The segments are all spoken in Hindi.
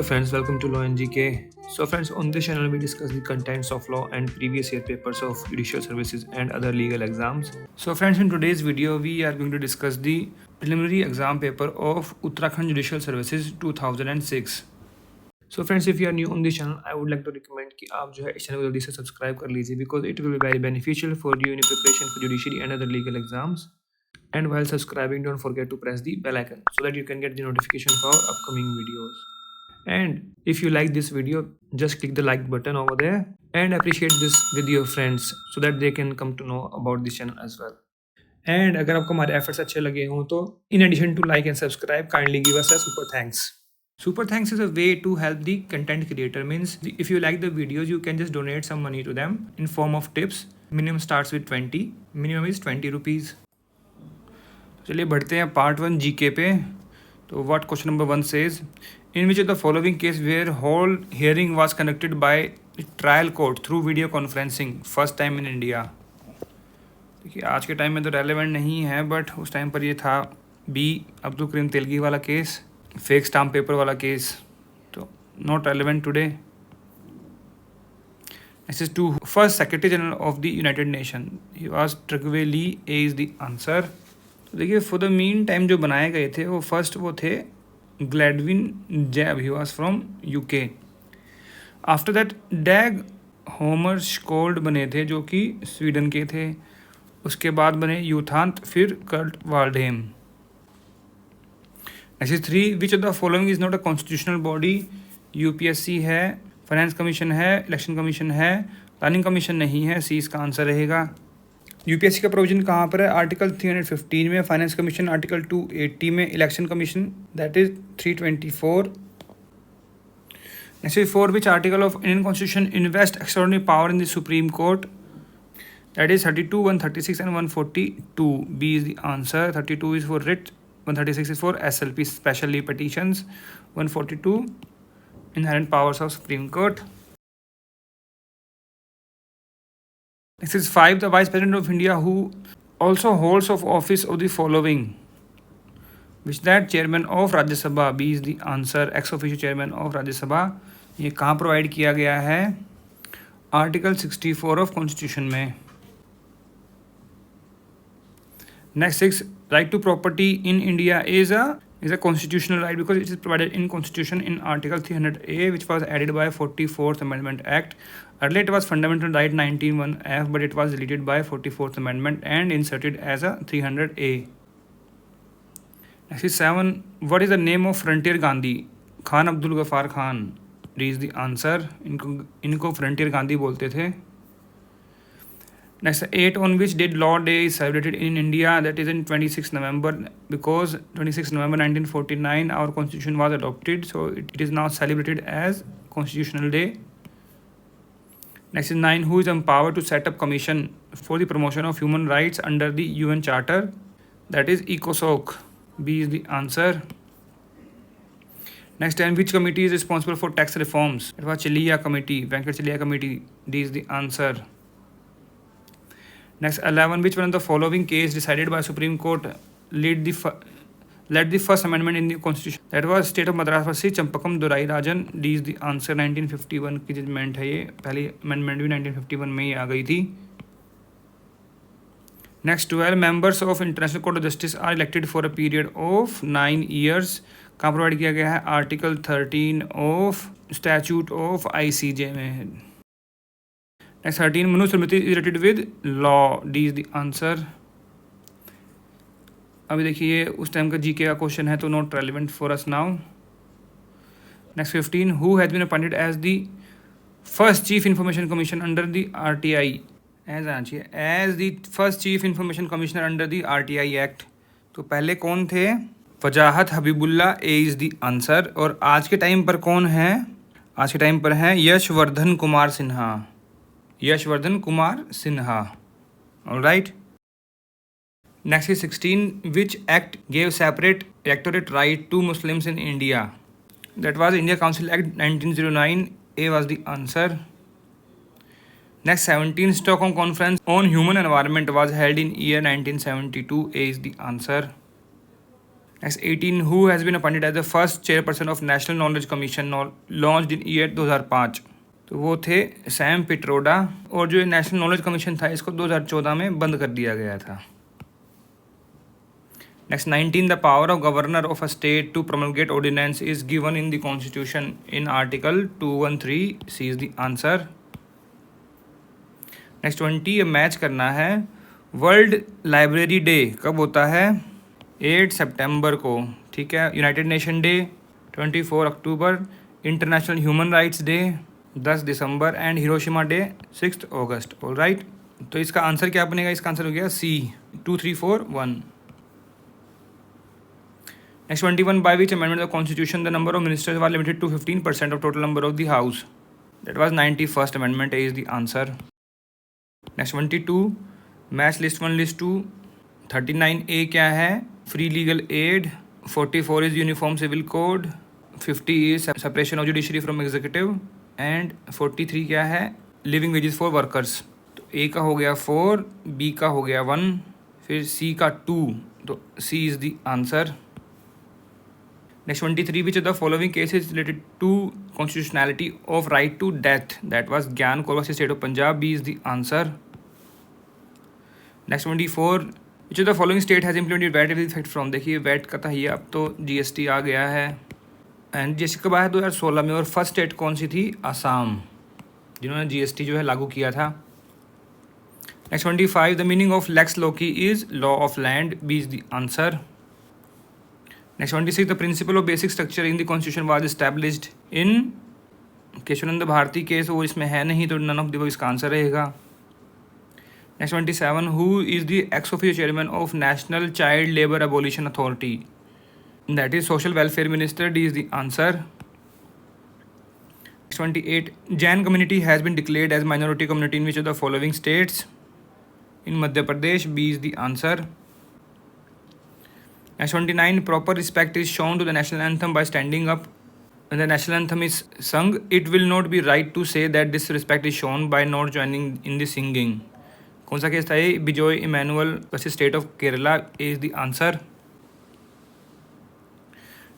friends, welcome to Law and GK. So friends, on this channel we discuss the contents of law and previous year papers of judicial services and other legal exams. So friends, in today's video we are going to discuss the preliminary exam paper of Uttarakhand Judicial Services 2006. So friends, if you are new on this channel, I would like to recommend कि आप जो है इस चैनल को जल्दी से सब्सक्राइब कर लीजिए because it will be very beneficial for you in your preparation for judiciary and other legal exams. And while subscribing, don't forget to press the bell icon so that you can get the notification for our upcoming videos. And if you like this video, just click the like button over there and appreciate this with your friends so that they can come to know about this channel as well. And अगर आपको हमारे efforts अच्छे लगे हों तो in addition to like and subscribe, kindly give us a super thanks. Super thanks is a way to help the content creator. Means if you like the videos, you can just donate some money to them in form of tips. Minimum starts with 20. Minimum is 20 rupees. चलिए बढ़ते हैं पार्ट 1 जीके पे. तो what question number 1 says, in which of the following case where whole hearing was conducted by trial court through video conferencing first time in India. देखिए आज के टाइम में तो रेलेवेंट नहीं है बट उस टाइम पर ये था बी अब्दुल करीम तेलगी वाला केस, फेक स्टाम्प पेपर वाला केस, तो not relevant today. This is to first Secretary General of the United Nations. He was Trygve Lie. A is the answer. तो देखिए फॉर द मीन टाइम जो बनाए गए थे वो फर्स्ट वो थे Gladwyn Jebb, he was from UK. After that Dag Hammarskjold बने थे जो कि स्वीडन के थे. उसके बाद बने यूथांत, फिर Kurt Waldheim. Next 3, which of the following is not a constitutional body. UPSC है, फाइनेंस कमीशन है, इलेक्शन कमीशन है, प्लानिंग कमीशन नहीं है. सी इसका आंसर रहेगा. यूपीएससी का प्रोविजन कहाँ पर है? आर्टिकल 315 में, फाइनेंस कमीशन आर्टिकल 280 में, election commission that is 324. Next 4, which article of Indian constitution invest extraordinary power in the supreme court. That is 32, 136 and 142. B is the answer. 32 is for writ, 136 is for SLP specially petitions, 142 inherent powers of Supreme Court. Next is 5, the Vice President of India who also holds of office of the following, which that chairman of Rajya Sabha. B is the answer. Ex officio chairman of Rajya Sabha. ये कहाँ प्रोवाइड किया गया है? आर्टिकल 64 ऑफ कॉन्स्टिट्यूशन में. Next 6, right to property in India is a constitutional right because it is provided in Constitution in Article 300A, which was added by 44th Amendment Act. Earlier it was fundamental right 19(1)(f), but it was deleted by 44th Amendment and inserted as a 300A. Next is 7, what is the name of Frontier Gandhi? Khan Abdul Ghaffar Khan. D is the answer. इनको Frontier Gandhi बोलते थे. Next 8, on which date Law Day is celebrated in India? That is in 26 November because 26 November 1949 our constitution was adopted, so it is now celebrated as Constitutional Day. Next is 9, who is empowered to set up commission for the promotion of human rights under the UN Charter? That is ECOSOC. B is the answer. Next 10, which committee is responsible for tax reforms? It was Chiliya Committee, Venkat Chiliya Committee. D is the answer. Next 11, which one of the following case decided by Supreme Court led the first amendment in the Constitution? That was State of Madras vs. Champakam Durai Rajan. D is the answer. 1951 की जजमेंट है ये. पहली अमेंडमेंट भी 1951 में ही आ गई थी. Next 12, members of International Court of Justice are elected for a period of 9 years. कहाँ प्रोवाइड किया गया है? Article 13 of statute of ICJ में. Next 13, Manu Smriti is related with law. D is the answer. अभी देखिए उस टाइम का जीके का क्वेश्चन है तो not relevant for us now. Next 15, who has been appointed as the first chief information commission under the RTI? as the first chief information commissioner under the RTI Act. तो पहले कौन थे? वजाहत Habibullah. A is the answer. और आज के टाइम पर कौन है? आज के टाइम पर है Yashwardhan Kumar Sinha. Yashwardhan Kumar Sinha. Alright. Next is 16, which act gave separate electorate right to Muslims in India? That was India Council Act 1909. A was the answer. Next 17, Stockholm Conference on Human Environment was held in year 1972. A is the answer. Next 18 who has been appointed as the first chairperson of national knowledge commission launched in year 2005। तो वो थे सैम पिट्रोडा, और जो नेशनल नॉलेज कमीशन था इसको 2014 में बंद कर दिया गया था। Next 19 the power of governor of a state to promulgate ordinance is given in the constitution in article 213 C is the answer. Next 20 match करना है। वर्ल्ड लाइब्रेरी डे कब होता है? 8 सितंबर को, ठीक है। United Nation day 24 October, international human rights day 10 December and Hiroshima day 6 August. All right, तो इसका आंसर क्या बनेगा? इसका आंसर हो गया C, 2 3 4 1। Next 21 by which amendment of constitution the number of ministers were limited to 15% of total number of the house? That was 91st amendment is the answer. Next 22 match list 1 list 2। 39A क्या है? Free legal aid. 44 is uniform civil code. 50 is separation of judiciary from executive and 43 क्या है? Living wages for workers. तो ए का हो गया 4, बी का हो गया 1, फिर सी का 2, तो C is the answer. Next 23 which of the following case is related to constitutionality of right to death? That was Gian Kaur versus state of Punjab, B is the answer. Next 24 which of the following state has implemented VAT with effect from? देखिए वैट का था ये, अब तो जीएसटी आ गया है। एंड जीएसटी कब आया? 2016 में। और फर्स्ट स्टेट कौन सी थी? आसाम, जिन्होंने जीएसटी जो है लागू किया था। Next 25 the meaning of lex loci is law of land, B is the answer. Next 26 the principle of basic structure in the constitution was established in? Keshavananda Bharati case, वो इसमें है नहीं, तो नन ऑफ द इसका आंसर रहेगा। Next 27 who is the ex officio chairman of national child labour abolition authority? That is social welfare minister, D is the answer. 28 Jain community has been declared as minority community in which of the following states? In Madhya Pradesh, B is the answer. Next 29 proper respect is shown to the national anthem by standing up when the national anthem is sung. It will not be right to say that this respect is shown by not joining in the singing. कौन सा केस था ये? Bijoe Emmanuel versus state of Kerala is the answer.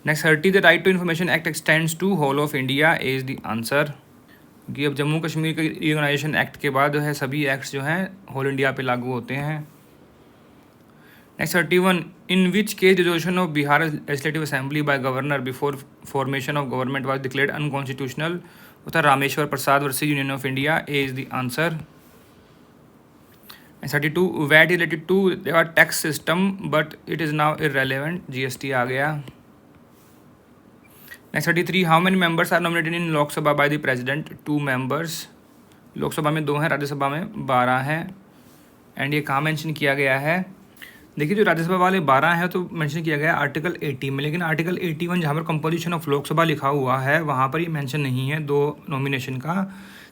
Next 30 the right to information act extends to whole of India is the answer. कि अब जम्मू कश्मीर के रिकॉग्नाइजेशन एक्ट के बाद जो है सभी एक्ट्स जो हैं होल इंडिया पे लागू होते हैं। Next 31 in which case dissolution of Bihar legislative assembly by governor before formation of government was declared unconstitutional? वो था Rameshwar Prasad versus union of India, A is the answer. 32 VAT is related to their tax system but it is now irrelevant, GST आ गया। Next 33 how many members are nominated in Lok Sabha by the president? 2 members. Lok Sabha में 2 हैं, राज्यसभा में 12 हैं। एंड ये कहाँ मेंशन किया गया है? देखिए जो राज्यसभा वाले 12 हैं तो मेंशन किया गया है आर्टिकल 80 में, लेकिन आर्टिकल 81 जहाँ पर कंपोजिशन ऑफ लोकसभा लिखा हुआ है वहाँ पर ये मेंशन नहीं है 2 नॉमिनेशन का।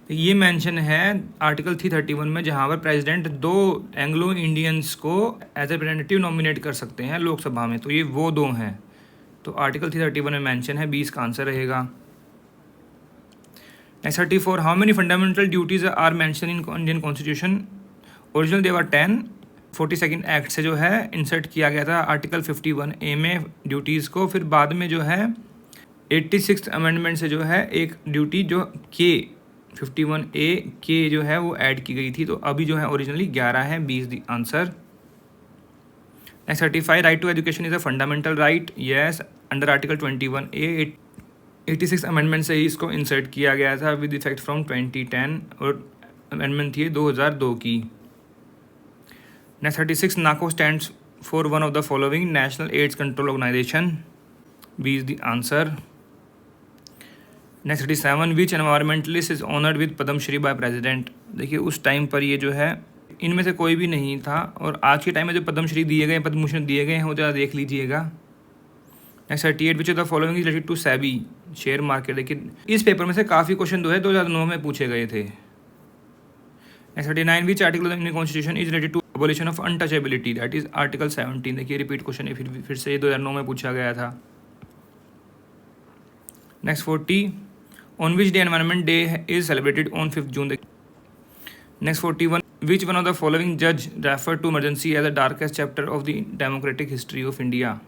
तो ये मेंशन है आर्टिकल 331 में, जहाँ पर प्रेसिडेंट 2 एंग्लो इंडियंस को एज ए रिप्रेजेंटेटिव नॉमिनेट कर सकते हैं लोकसभा में, तो ये वो 2 हैं। तो आर्टिकल 331 में मेंशन है, 20 का आंसर रहेगा। Next 34 how many fundamental duties are mention in Indian constitution? Original they were 10, 42nd act से जो है इंसर्ट किया गया था आर्टिकल 51A में ड्यूटीज़ को, फिर बाद में जो है 86th अमेंडमेंट से जो है एक ड्यूटी जो के 51A के जो है वो ऐड की गई थी, तो अभी जो है ओरिजिनली 11 है, 20 the answer. Next 35 right to education is a fundamental right, yes under article 21A 86 amendment से ही इसको इंसर्ट किया गया था विद इफेक्ट फ्रॉम 2010, और अमेंडमेंट थी 2002 की। Next 36 NACO stands for one of the following national AIDS control organisation, B is the answer. Next 37 which environmentalist is honoured with Padma Shri by president? देखिए उस टाइम पर ये जो है इनमें से कोई भी नहीं था, और आज के टाइम में जो पद्मश्री दिए गए पद्मभूषण दिए गए हैं वो ज़रा देख लीजिएगा। Next 38 which of the following is related to SEBI share market? देखिए इस पेपर में से काफ़ी क्वेश्चन जो है 2009 में पूछे गए थे। Next 39 which article of Indian constitution is related to abolition of untouchability? That is article 17। देखिए रिपीट क्वेश्चन है, फिर से 2009 में पूछा गया था। Next 40 on which day environment day is celebrated on 5 June? Next 41 which one of the following जज refer to emergency as the darkest chapter of the democratic history of India?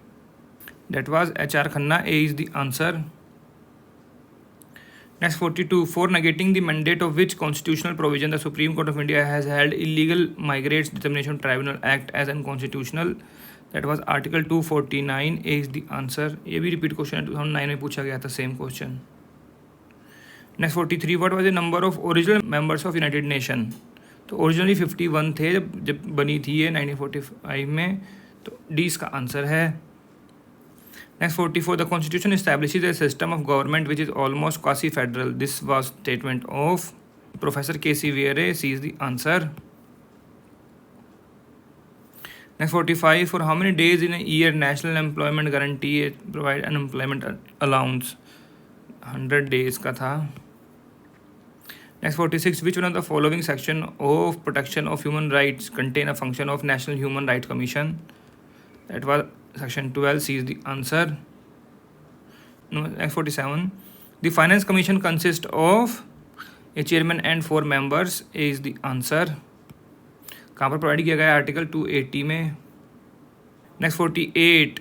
That was HR Khanna. A is the answer. Next 42. For negating the mandate of which constitutional provision the Supreme Court of India has held illegal migrants determination tribunal act as unconstitutional? That was Article 249. A is the answer. ये भी repeat question है, 2009 में पूछा गया था same question. Next 43. What was the number of original members of United Nation? तो ओरिजिनली 51 थे जब बनी थी ये 1945 में, तो डी इसका आंसर है. Next 44. The Constitution establishes a system of government which is almost quasi-federal. This was statement of Professor K.C. Vere. C is the answer. Next 45. For how many days in a year National Employment Guarantee provide unemployment allowance? 100 days का था. Next 46. Which one of the following section of protection of human rights contain a function of National Human Rights Commission? That was section 12. C is the answer. Next 47. The Finance Commission consists of a chairman and 4 members. A is the answer. कहाँ पर प्रोवाइड किया गया है? आर्टिकल 280 में. Next 48.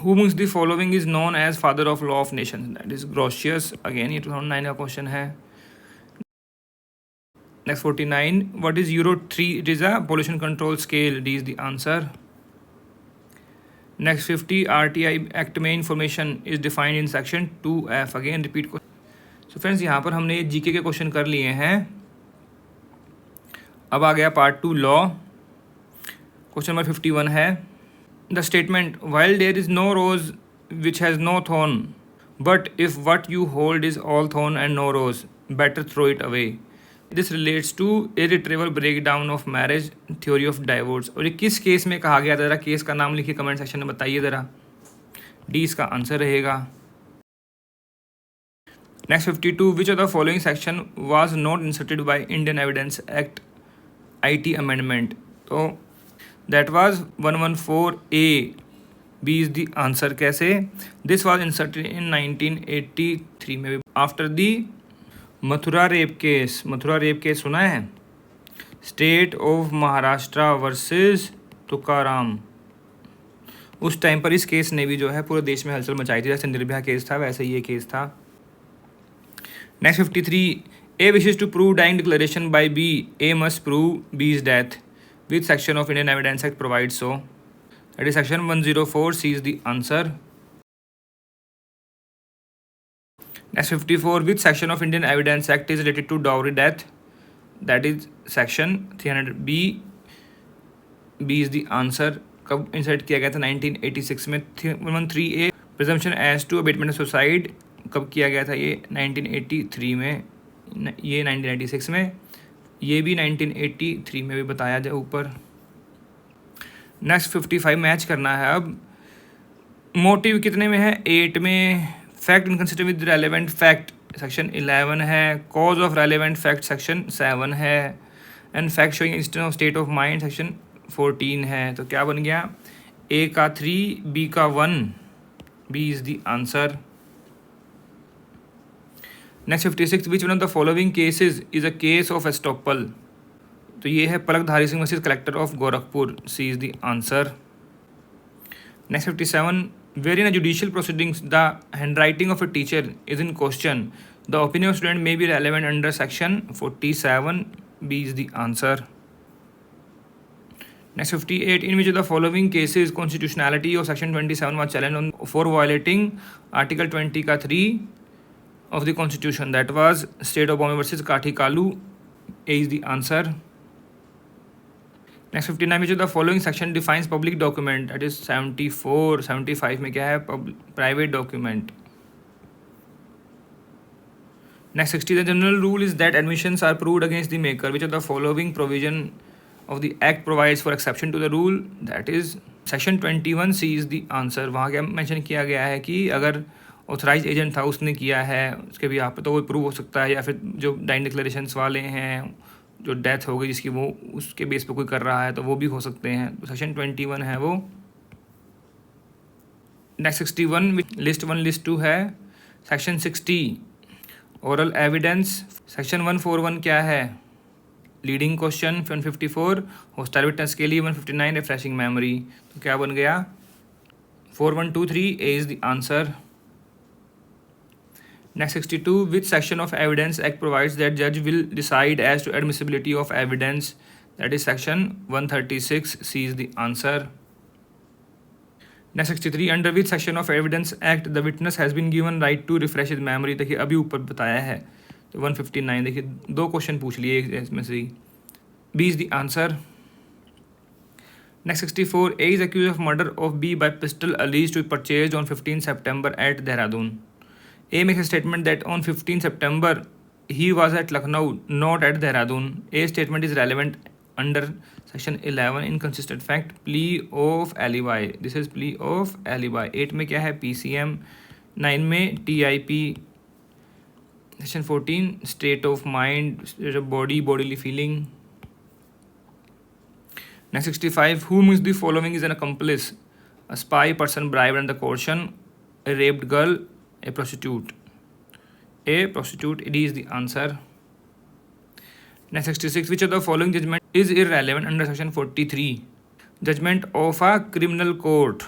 Who amongst the following is known as father of law of nations? That is Grotius. Again ये 2009 का क्वेश्चन है. Next 49. What is Euro 3? It is a pollution control scale. D is the answer. Next 50. RTI Act में information is defined in section 2F. Again repeat question. So friends यहाँ पर हमने जीके के क्वेश्चन कर लिए हैं. अब आ गया पार्ट 2 लॉ. क्वेश्चन नंबर 51 है. The statement while there is no rose which has no thorn, but if what you hold is all thorn and no rose, better throw it away. This relates to irretrievable breakdown of marriage theory of divorce. और ये किस केस में कहा गया? ज़रा केस का नाम लिखिए कमेंट सेक्शन में बताइए ज़रा. डी इसका आंसर रहेगा. Next 52. Which of the following section was not inserted by Indian Evidence Act IT amendment? तो that was 114A. B is the answer. कैसे? This was inserted in 1983 में. After the Mathura rape case. Mathura rape case सुना है? State of Maharashtra versus Tukaram. उस टाइम पर इस केस ने भी जो है पूरे देश में हलचल मचाई थी. जैसे निर्भया केस था वैसे ये केस था. Next 53. A wishes to prove dying declaration by B. A must prove B's death. Which section of Indian Evidence Act provides so? That is section 104. C is the answer. Next 54. Which section of Indian Evidence Act is related to dowry death? That is section 300B. B is the answer. कब इंसर्ट किया गया था? 1986 में. 113A. Presumption as to abatement of suicide कब किया गया था? ये 1983 में. ये 1996 में. ये भी 1983 में भी बताया जाए ऊपर. नेक्स्ट 55 मैच करना है. अब मोटिव कितने में है? 8 में. Fact inconsistent with relevant fact section 11 है. Cause of relevant fact section 7 है. And fact showing instant of state of mind section 14 है. तो क्या बन गया? ए का 3, बी का 1. B is the answer. Next 56. Which one of the following cases is a case of estoppel? तो ये है Palakdhari Singh versus collector of Gorakhpur. C is the answer. Next 57. Where in a judicial proceedings the handwriting of a teacher is in question, the opinion of student may be relevant under section 47. B is the answer. Next 58. In which of the following cases constitutionality of section 27 was challenged for violating article 20 का 3 of the constitution? That was state of Bombay versus Kathi Kalu. A is the answer. Next 59. Which of the following section defines public document? That is 74. 75 में क्या है? Private document. Next 60. The general rule is that admissions are proved against the maker. Which of the following provision of the act provides for exception to the rule? That is section 21. C is the answer. वहाँ क्या मेंशन किया गया है कि अगर ऑथराइज एजेंट था उसने किया है उसके भी आप तो वो प्रूव हो सकता है, या फिर जो डाइंग डिक्लेरेशंस वाले हैं जो डेथ हो गई जिसकी वो उसके बेस पे कोई कर रहा है तो वो भी हो सकते हैं. तो सेक्शन 21 है वो. नेक्स्ट 61. लिस्ट 1 लिस्ट 2 है. Section 60 oral evidence. सेक्शन 141 क्या है? Leading question. 154 हॉस्टाइल विटनेस के लिए. 159 रिफ्रेशिंग मेमोरी. तो क्या बन गया? 4123, A is the answer. Next 62, which section of Evidence Act provides that judge will decide as to admissibility of evidence? That is section 136, C is the answer. Next 63, under which section of Evidence Act the witness has been given right to refresh his memory? देखिए अभी ऊपर बताया है तो 159, देखिए दो क्वेश्चन पूछ लिए इसमें से ही. B is the answer. Next 64, A is accused of murder of B by pistol alleged to be purchased on 15 September at Dehradun. A makes a statement that on 15 September he was at Lucknow, not at Dehradun. A statement is relevant under section 11 inconsistent fact, plea of alibi. This is plea of alibi. 8 में क्या है PCM, 9 में TIP, section 14 state of mind, state of body, bodily feeling. Next 65, whom is the following is an accomplice? A spy, person bribed under coercion, a raped girl, a prostitute. A prostitute, it is the answer. Next 66, which of the following judgment is irrelevant under section 43? Judgment of a criminal court.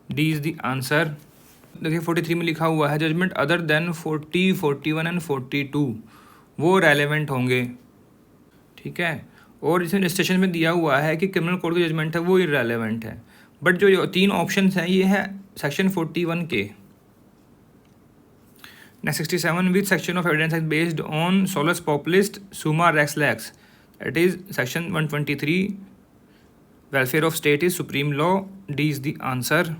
D is the answer. देखिए 43 में लिखा हुआ है जजमेंट अदर देन 40, 41 एंड 42 वो रेलेवेंट होंगे, ठीक है. और इसमें रजिस्ट्रेशन में दिया हुआ है कि क्रिमिनल कोर्ट की जजमेंट है वो इररेलेवेंट है. बट जो तीन ऑप्शंस हैं ये है सेक्शन 41 के. Next 67, which section of evidence is based on salus populi सुमा रेक्स lex? That is section 123, welfare of state is supreme law. D is the answer.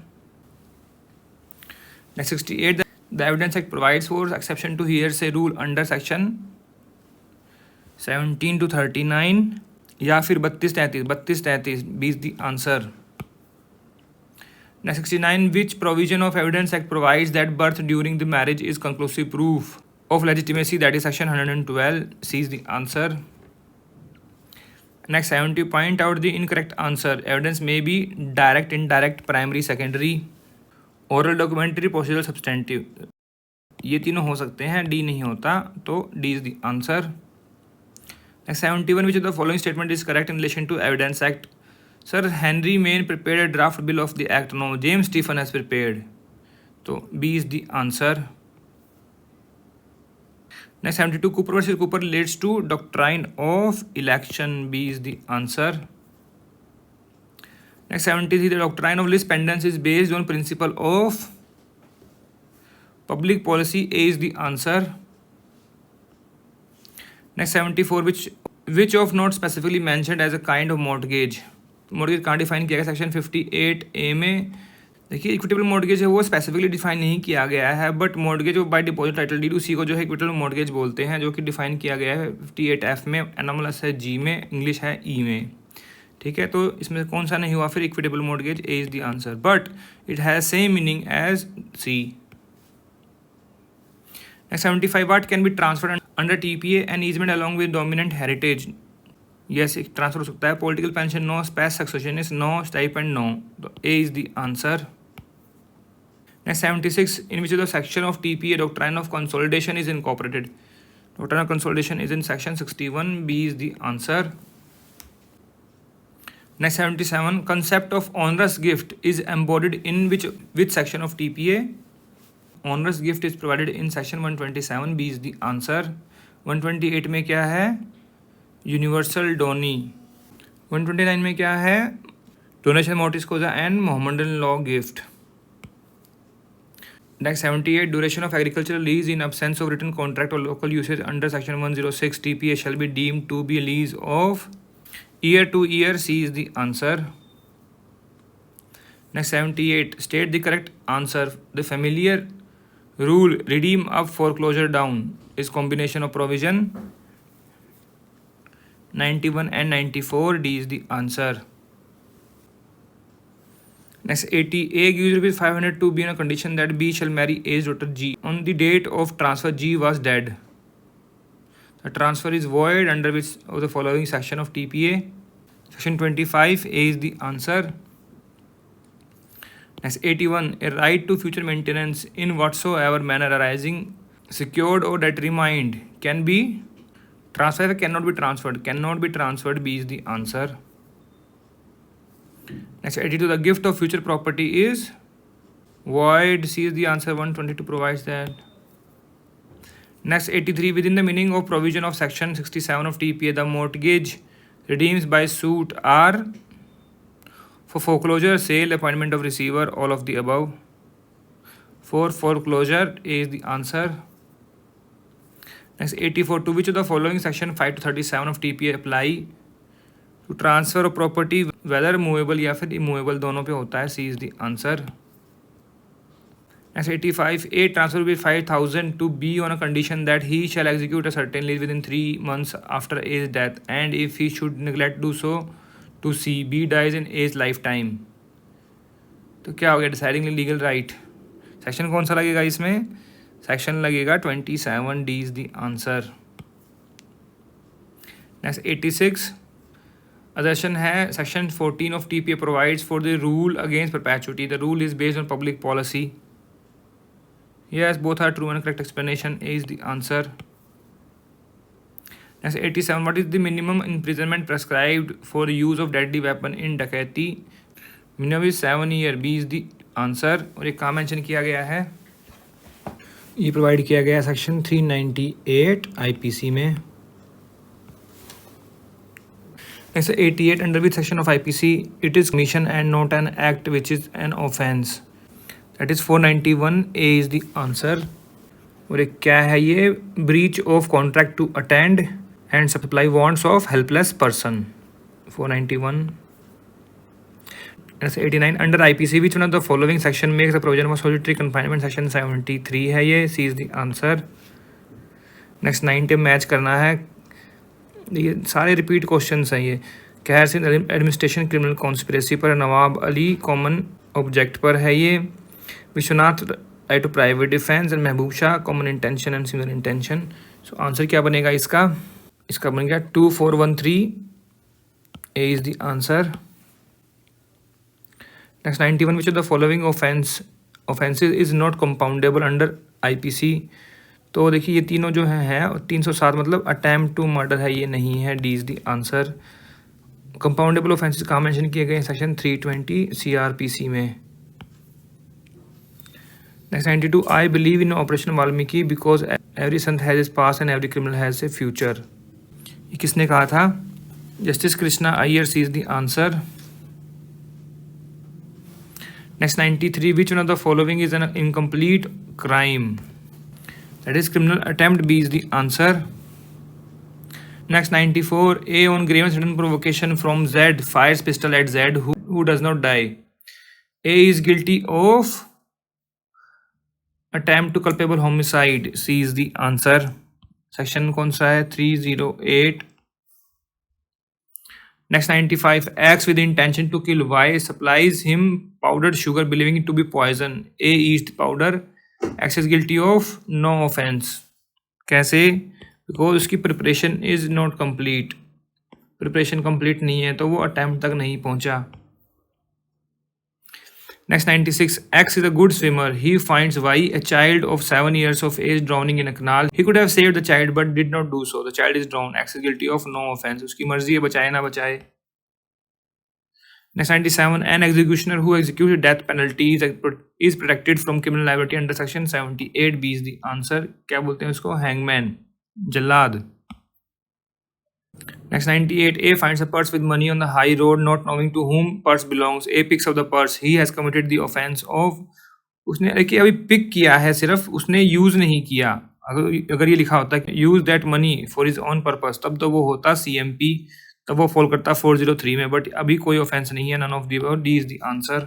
Next 68, the evidence act provides for exception to hearsay rule under section 17 to 39 या फिर 32-33. B is the answer. Next 69, which provision of Evidence Act provides that birth during the marriage is conclusive proof of legitimacy? That is section 112. C is the answer. Next 70, point out the incorrect answer. Evidence may be direct, indirect, primary, secondary, oral, documentary, procedural, substantive. ये तीनों हो सकते हैं, D नहीं होता, तो D is the answer. Next 71, which of the following statement is correct in relation to Evidence Act? Sir Henry Maine prepared a draft bill of the act. No, James Stephen has prepared. So B is the answer. Next 72, Cooper versus Cooper relates to doctrine of election. B is the answer. Next 73, the doctrine of lis pendens is based on principle of public policy. A is the answer. Next 74, which of not specifically mentioned as a kind of mortgage? Mortgage कहाँ डिफाइन किया गया? सेक्शन 58A में. देखिए इक्विटेबल मॉर्गेज है वो स्पेसिफिकली डिफाइन नहीं किया गया है, but mortgage by deposit title deed उसी को जो है इक्विटेबल मॉर्गेज बोलते हैं, जो कि डिफाइन किया गया है 58F में, एनोमलस है G में, इंग्लिश है E में, ठीक है. तो इसमें कौन सा नहीं हुआ फिर? Equitable mortgage. A is the answer, but it has same meaning as C. Next 75, what can be transferred under TPA and easement along with dominant heritage? Yes, एक ट्रांसफर हो सकता है. Political pension no, spes successionis no, stipend no. तो A is the answer. Next 76, in which of the section of TPA doctrine of consolidation is incorporated? Doctrine of consolidation is in section 61. B is the answer. Next 77, concept of onerous gift is embodied in which section of TPA? Onerous gift is provided in section 127. B is the answer. 128 में क्या है? Universal Downey. 129 में क्या है? Donatio mortis causa and Mohammedan law gift. Next 78, duration of agricultural lease in absence of written contract और local usage under section 106 TPA shall be deemed to be lease of year to year. C is the answer. Next 78, state the correct answer. The familiar rule redeem up foreclosure down is combination of provision 91 and 94. D is the answer. Next 80, A gives rupees 500 to B on a condition that B shall marry A's daughter G. On the date of transfer, G was dead. The transfer is void under which of the following section of TPA? Section 25. A is the answer. Next 81, a right to future maintenance in whatsoever manner arising, secured or determined, can be transferred or cannot be transferred? Cannot be transferred. B is the answer. Next 82, the gift of future property is Void, C is the answer. 122 provides that. Next, 83. Within the meaning of provision of section 67 of TPA, the mortgage redeems by suit are for foreclosure, sale, appointment of receiver, all of the above. For foreclosure, A is the answer. Next, 84. To which of the following section 5 to 37 of TPA apply to transfer of property, whether movable या फिर immovable, दोनों पे होता है. C is the answer. Next, 85. A transfer will be 5,000 to B on a condition that he shall execute a certain lease within 3 months after A's death, and if he should neglect to do so, to C, B dies in A's lifetime. तो क्या हो गया? Deciding legal right. सेक्शन कौन सा लगेगा इसमें? सेक्शन लगेगा 27. D is the answer. Next, 86. Assertion है section 14 of TPA provides for the rule against perpetuity. The rule is based on public policy. Yes, both are true and correct explanation. A is the answer. Next, 87. What is the minimum imprisonment prescribed for the use of deadly weapon in डकैती? Minimum is 7 years. B is the answer. और एक कहाँ मेंशन किया गया है? ये प्रोवाइड किया गया है सेक्शन 398 IPC में. Next, 88. Under which section of IPC it is commission and not an act which is an offence? That is 491. A is the answer. और एक क्या है ये? Breach of contract to attend and supply wants of helpless person. 491. Next, 89. Under IPC which one of the following section makes the provision of solitary confinement? Section 73 है ये. C is the answer. Next, 90 match करना है. ये सारे रिपीट क्वेश्चंस हैं. ये कहर सिंह एडमिनिस्ट्रेशन क्रिमिनल कॉन्स्पिरेसी पर, नवाब अली कॉमन ऑब्जेक्ट पर है ये, Vishwanath right to private defence and Mehboob Shah common intention and similar intention. So answer क्या बनेगा इसका? इसका बन गया 2413. A is the answer. Next, 91. Which of the following offenses is not compoundable under IPC? तो देखिए ये तीनों जो हैं 307 मतलब अटैम्प्ट टू मर्डर है, ये नहीं है. D is the answer. Compoundable offences कहाँ मेंशन किए गए हैं? सेक्शन 320 CRPC में. Next, 92. I believe in Operation Valmiki because every sant has his past and every criminal has a future. ये किसने कहा था? Justice Krishna Iyer. C is the answer. Next, 93. Which one of the following is an incomplete crime? That is criminal attempt. B is the answer. Next, 94. A on grievance written provocation from Z fires pistol at Z who does not die. A is guilty of attempt to culpable homicide. C is the answer. Section कौन सा है? 308. Next, 95. Acts with intention to kill. Y supplies him powdered sugar believing it to be poison. A eats the powder. X is guilty of no offense. कैसे? Because उसकी preparation is not complete. Preparation complete नहीं है तो वो अटैम्प्ट तक नहीं पहुंचा. Next, 96. X is a good swimmer. He finds Y, a child of 7 years of age, drowning in a canal. He could have saved the child but did not do so. The child is drowned. X is guilty of no offense. उसकी मर्जी है बचाए ना बचाए. Next, 97. An executioner who executes death penalty is protected from criminal liability under section 78. B is the answer. क्या बोलते हैं उसको? Hangman. Jallad. Next, 98. A finds a purse with money on the high road, not knowing to whom purse belongs. A picks up the purse. He has committed the offense of. उसने देखिए अभी पिक किया है, सिर्फ उसने यूज नहीं किया. अगर ये लिखा होता है use that money for his own purpose, तब तो वो होता CMP, तब वो फॉल करता 403 में. बट अभी कोई ऑफेंस नहीं है. None of the above. D is the answer.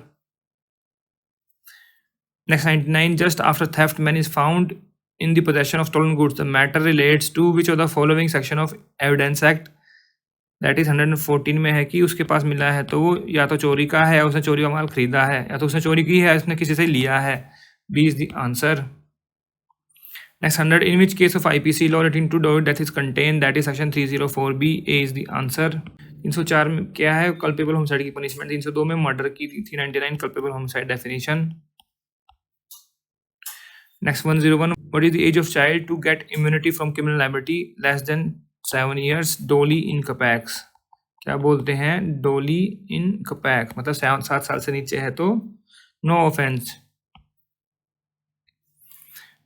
Next, 99. Just after theft, man is found in the possession of stolen goods. The matter relates to which of the following section of Evidence Act? That is 114 में है कि उसके पास मिला है तो वो या तो चोरी का है या उसने चोरी का माल खरीदा है, या तो उसने चोरी की है, उसने किसी से लिया है. B is the answer. Next, 100. In which case of IPC law relating to death is contain, that is section 304B. A is the answer. 304 में क्या है? कल्पेबल होमसाइड की पनिशमेंट. 302 में मर्डर की थी. 399 culpable homicide definition. Next, 101. What is the age of child to get immunity from criminal liability less than 7 years? डोली इन कपैक्स. क्या बोलते हैं? डोली इन कपैक्स मतलब 7 साल से नीचे है तो no offence.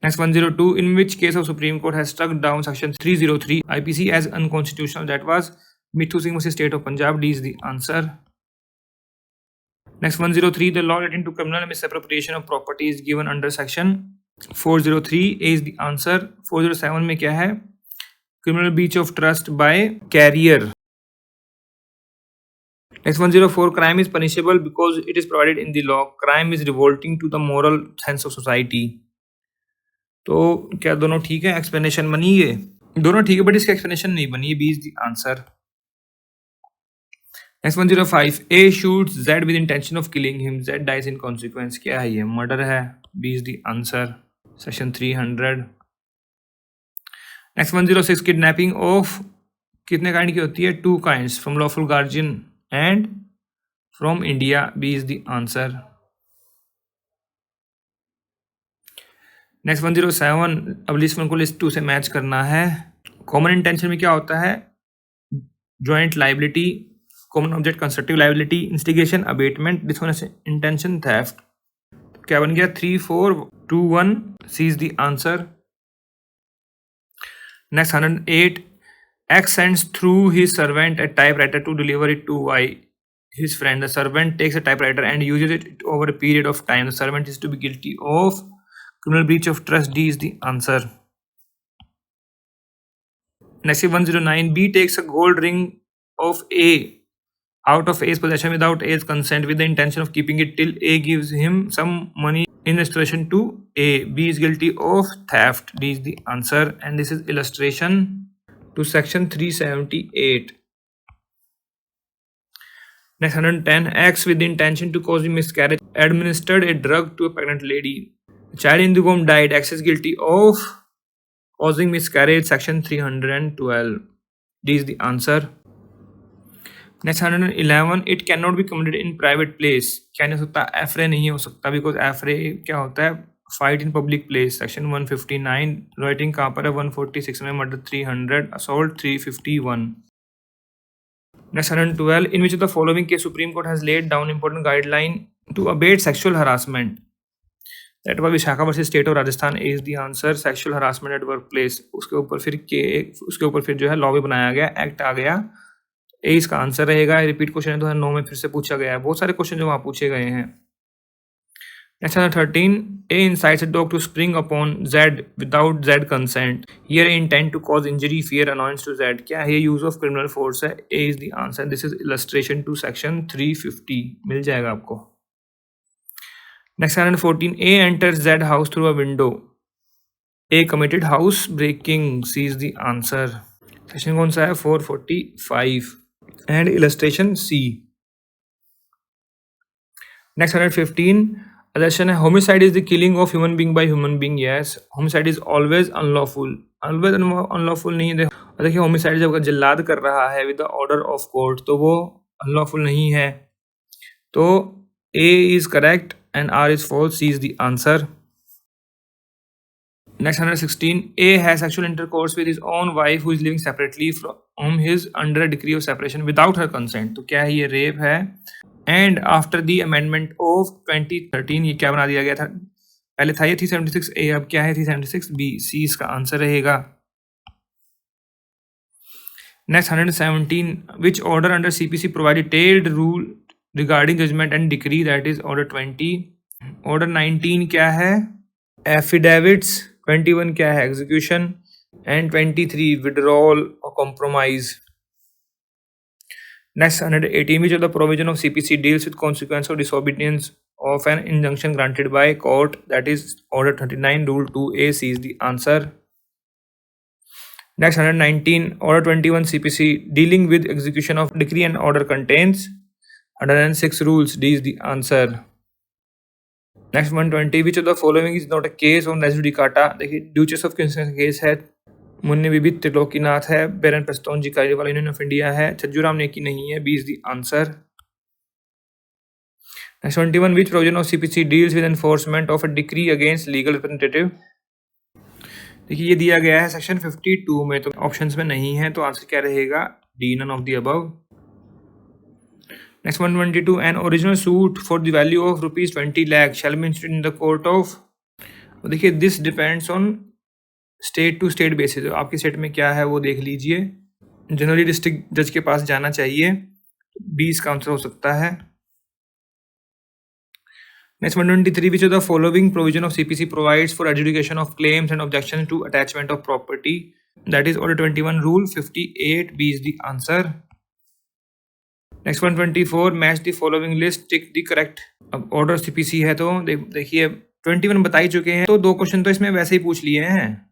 Next 102, in which case of Supreme Court has struck down section 303 IPC as unconstitutional? That was Mithu Singh versus State of Punjab. D is the answer. Next 103, the law relating to criminal misappropriation of property is given under section 403. A is the answer. 407 में क्या है? Criminal breach of trust by carrier. Next 104, crime is punishable because it is provided in the law. Crime is revolting to the moral sense of society. तो क्या दोनों ठीक है? एक्सप्लेनेशन बनी है, दोनों ठीक है, बट इसका एक्सप्लेनेशन नहीं बनी है. B is the answer. Next 105, A shoots Z with intention of killing him, Z dies in consequence. क्या है ये? मर्डर है. B is the answer. Section 300. Next 106, kidnapping of कितने काइंड की होती है? 2 kinds, from lawful guardian and from India. B is the answer. Next 107, अब लिस्ट 1 को लिस्ट 2 से मैच करना है. कॉमन इंटेंशन में क्या होता है? Joint liability, common object constructive liability, instigation, abetment, dishonest intention, theft. क्या बन गया? 3 4 2 1. C is the answer. Next 108, X sends through his servant a typewriter to deliver it to Y, his friend. The servant takes a typewriter and uses it over a period of time. The servant is to be guilty of criminal breach of trust. D is the answer. Next 109, B takes a gold ring of A out of A's possession without A's consent with the intention of keeping it till A gives him some money in restoration to A. B is guilty of theft. D is the answer. And this is illustration to section 378. Next 110, X with the intention to cause a miscarriage administered a drug to a pregnant lady. The child in the womb died. X is guilty of causing miscarriage. Section 312. D is the answer. Next 111, it cannot be committed in private place. क्या नहीं हो सकता? एफरे नहीं हो सकता, बिकॉज एफरे क्या होता है? Fight in public place. Section 159. Rioting कहाँ पर है? 146 में. Murder 300, assault 351. Next 112, in which of the following के supreme court has laid down important guideline to abet sexual harassment. That was Vishakha versus state of Rajasthan. Is the answer. Sexual harassment at work place, उसके ऊपर फिर जो है लॉ भी बनाया गया, एक्ट आ गया. ए इसका आंसर रहेगा. रिपीट क्वेश्चन है 2009 में फिर से पूछा गया है. बहुत सारे क्वेश्चन जो वहाँ पूछे गए हैं. Next 113, A incites a dog to spring upon Z without Z consent. Here intent to cause injury, fear, annoyance to Z. क्या है? use of criminal force है. A is the answer. This is illustration to section 350. मिल जाएगा आपको. Next 114, A enters Z house through a window. A committed house breaking. C is the answer. Section कौन सा है? 445. And illustration C. Next 115, assertion है homicide is the killing of human being by human being. Yes, homicide is always unlawful. Always unlawful नहीं है. देखिए homicide जब जल्लाद कर रहा है with the order of court तो वो unlawful नहीं है. तो A is correct and R is false. C is the answer. Next 116, A has sexual intercourse with his own wife who is living separately from his under a decree of separation without her consent. तो क्या है? ये रेप है. And after the amendment of 2013 ये क्या बना दिया गया था? पहले था ये 376 ए, अब क्या है? 376 बी. सी इसका आंसर रहेगा. Next 117, which order under CPC provide detailed rule regarding judgment and decree. That is order 20. Order 19 क्या है? एफिडेविट्स. 21 क्या है? एग्जीक्यूशन. एंड 23 विड्रॉल और compromise. Next 118, which of the provision of CPC deals with consequence of disobedience of an injunction granted by court. That is order 39 rule 2A. C is the answer. Next 119, order 21 CPC dealing with execution of decree and order contains 106 rules. D is the answer. Next 120, which of the following is not a case on res judicata. देखिए ड्यूचेस ऑफ किंग्स का केस है. मुन्नी बीबी त्रिलोकीनाथ है. बैरन प्रस्तोन जी कार्यवाला यूनियन ऑफ इंडिया है. छज्जूराम नेकी नहीं है. B is the answer. Next 21, which provision of CPC deals with enforcement of a decree against legal representative. देखिए ये दिया गया है सेक्शन 52 में, तो ऑप्शंस में नहीं है, तो आंसर क्या रहेगा? D, none of the above. Next 122, an original suit for the value of ₹20 lakh shall be instituted in the court of देखिए this depends on state to state basis, आपकी स्टेट में क्या है वो देख लीजिए। जनरली डिस्ट्रिक्ट जज के पास जाना चाहिए, 20 का आंसर हो सकता है। Next 123, which of the following provision of CPC provides for adjudication of claims and objection to attachment of property, that is order 21 rule 58 B is the answer. Next 124, match the following list, tick the correct. अब ऑर्डर सीपीसी है तो देखिए 21 बता ही चुके हैं, तो 2 क्वेश्चन तो इसमें वैसे ही पूछ लिए हैं।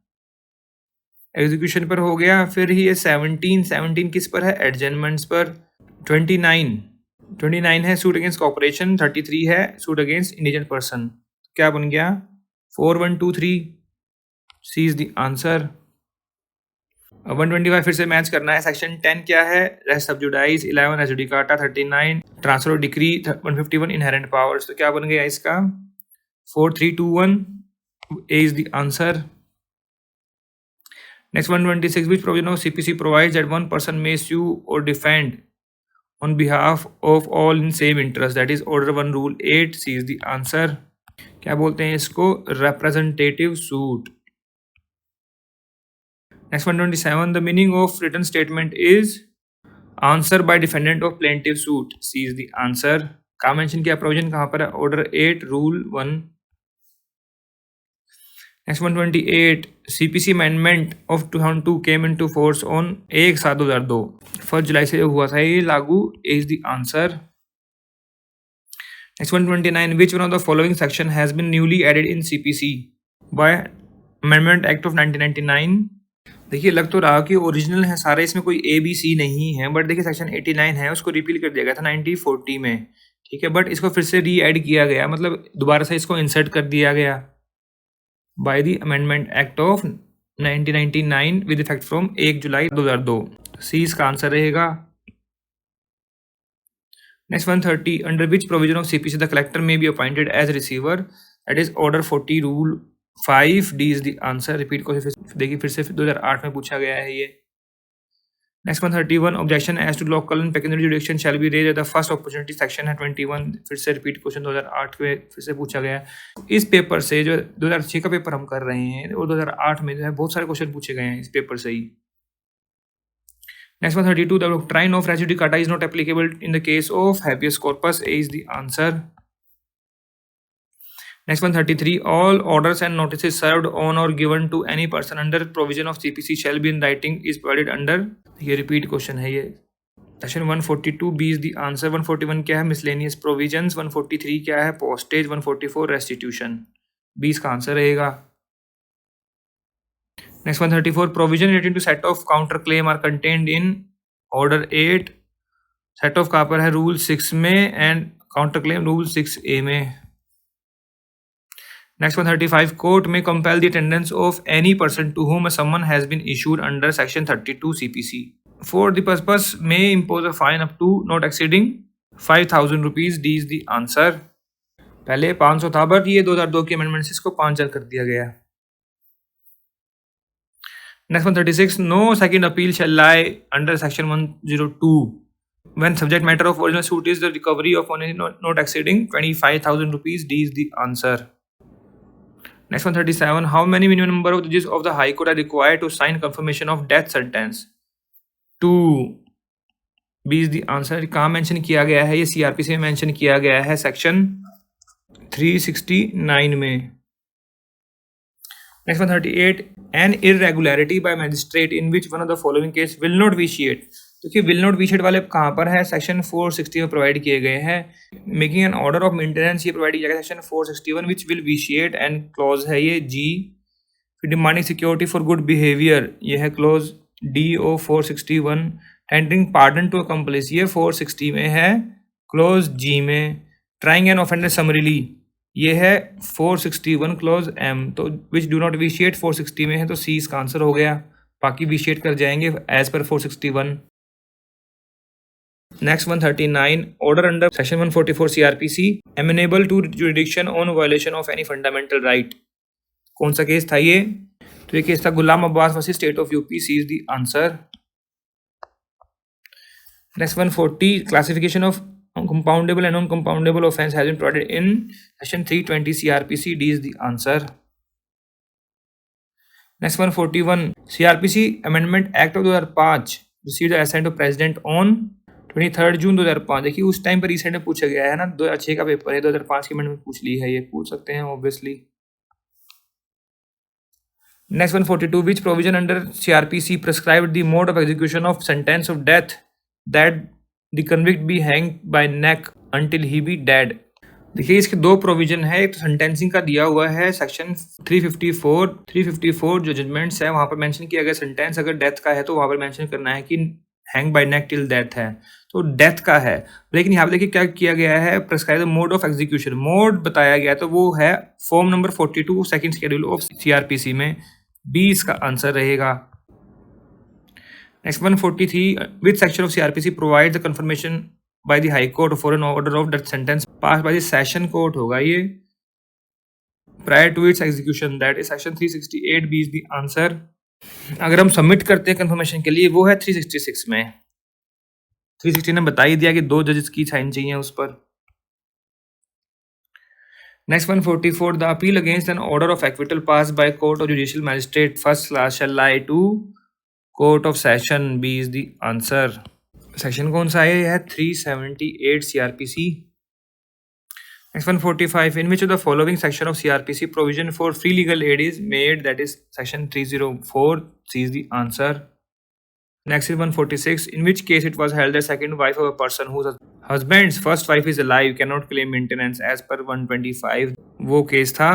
एग्जीक्यूशन पर हो गया, फिर ये 17 किस पर है, एडजमेंट्स पर। 29 है सूट अगेंस्ट कॉर्पोरेशन, 33 है सूट अगेंस्ट इंडिविजुअल पर्सन। क्या बन गया, 4123 सी इज द आंसर। 125 फिर से मैच करना है। सेक्शन 10 क्या है, रेस्ट सब judice, 11 res judicata, 39 transfer of decree, 151 inherent powers. तो क्या बन गया इसका, 4321 A is the answer. Next 126, which provision of CPC provides that one person may sue or defend on behalf of all in same interest, that is order 1 rule 8 C is the answer। क्या बोलते हैं इसको, representative suit। Next 127, the meaning of written statement is answer by defendant of plaintiff suit, C is the answer। का मेंशन किया प्रोविजन कहाँ पर है, order 8 rule 1। Next 128, CPC amendment of 2002 came into force on 1/7/2002, 1 जुलाई से हुआ था ये लागू, is the answer। Next 129, which one of the following section has been newly added in CPC by Amendment Act of 1999। देखिए लग तो रहा कि ओरिजिनल है सारे, इसमें कोई ABC नहीं है, बट देखिए सेक्शन 89 है, उसको रिपील कर दिया गया था 1940 में, ठीक है, बट इसको फिर से री एड किया गया, मतलब दोबारा से इसको इंसर्ट कर दिया गया by the Amendment Act of 1999 with effect from 1 जुलाई 2002। सी इसका आंसर रहेगा। Next 130, under which provision of CPC the collector may be appointed as receiver, that is order 40 rule 5 D is the answer. Repeat को देखिए फिर से 2008 में पूछा गया है ये। Next 131, objection as to local and pecuniary jurisdiction shall be raised at the first opportunity, section है 21, फिर से रिपीट क्वेश्चन 2008 में फिर से पूछा गया है। इस पेपर से जो 2006 का पेपर हम कर रहे हैं और 2008 में जो है बहुत सारे क्वेश्चन पूछे गए हैं इस पेपर से ही। Next 132, the doctrine of res judicata is not applicable in the case of habeas corpus, A is the answer. Next 133, all orders and notices served on or given to any person under provision of CPC shall be in writing is provided under, ये repeat question है ये। Section 142 B is the answer. 141 क्या है, मिसलेनियस प्रोविजंस। 143 क्या है, पोस्टेज। 144 रेस्टिट्यूशन, 20 का आंसर रहेगा। Next 134, provision relating to set off counter claim are contained in order 8। Set off कहाँ पर है, रूल 6 में, and counter claim rule 6A में। Next 135, court may compel the attendance of any person to whom a summon has been issued under section 32 CPC for the purpose may impose a fine up to not exceeding 5,000 rupees, D is the answer। पहले 500 था बट ये 2002 की अमेंडमेंट से इसको 5,000 कर दिया गया। Next 136, no second appeal shall lie under section 102 when subject matter of original suit is the recovery of money not exceeding 25,000 rupees, D is the answer। Next 137, how many minimum number of judges of the High Court are required to sign confirmation of death sentence? 2, B is the answer। कहाँ मेंशन किया गया है, ये CRPC में मेंशन किया गया है सेक्शन 369 में। Next 138, an irregularity by magistrate in which one of the following case will not vitiate। देखिए विल नॉट विशिएट वाले कहाँ पर है, सेक्शन 460 में प्रोवाइड किए गए हैं। Making an order of maintenance ये प्रोवाइड किया गया section 461 which will vitiate, and clause है ये जी। फिर demanding security for good behaviour ये है clause D of 461। Tendering pardon to accomplice ये 460 में है क्लॉज जी में। ट्राइंग एन ऑफेंडर समरीली ये है 461 क्लॉज एम। तो विच डू नॉट विशिएट 460 में है, तो सी इसका आंसर हो गया, बाकी विशिएट कर जाएंगे as per 461। Next 139, order under section 144 CRPC amenable to jurisdiction on violation of any fundamental right। कौन सा केस था ये, तो ये केस था Ghulam Abbas versus state of UP, C is the answer. Next 140, classification of compoundable and non-compoundable offense has been provided in section 320 CRPC, D is the answer। Next 141 CrPC amendment act of 2005 received the assent of president on 23 June 2005। देखिए उस टाइम पर रिसेंट में पूछा गया है ना, 2006 का पेपर है, 2005 की अमेंडमेंट पूछ ली है, ये पूछ सकते हैं obviously. Next 142 which provision under CrPC prescribed the mode of execution of sentence of death that the convict be hang by neck until he be dead. देखिए इसके दो प्रोविजन है, एक तो सेंटेंसिंग का दिया हुआ है सेक्शन 354 जो जजमेंट्स है वहां पर मेंशन किया गया सेंटेंस अगर डेथ का है तो वहां पर मेंशन करना है कि hang by neck till death है, तो डेथ का है। लेकिन यहाँ पे देखिए क्या किया गया है, prescribe mode of execution, mode बताया गया तो वो है form number 42 second schedule of CrPC में, बी इसका आंसर रहेगा। Next 143 which section of CrPC provide the confirmation by the high court for an order of death sentence pass by the session court होगा ये prior to its execution, that is section 368 B is the answer. अगर हम सबमिट करते हैं कंफर्मेशन के लिए वो है 366 में, 360 ने बता ही दिया कि 2 जजेस की साइन चाहिए उस पर। Next 144 the appeal against an order of acquittal pass by court of judicial magistrate first class shall lie to court of session, B is the answer. Section कौन सा है 378 सीआरपीसी। Next 145 in which of the following section of CRPC provision for free legal aid is made, that is section 304, C is the answer. Next is 146 in which case it was held that second wife of a person whose husband's first wife is alive cannot claim maintenance as per 125, वो केस था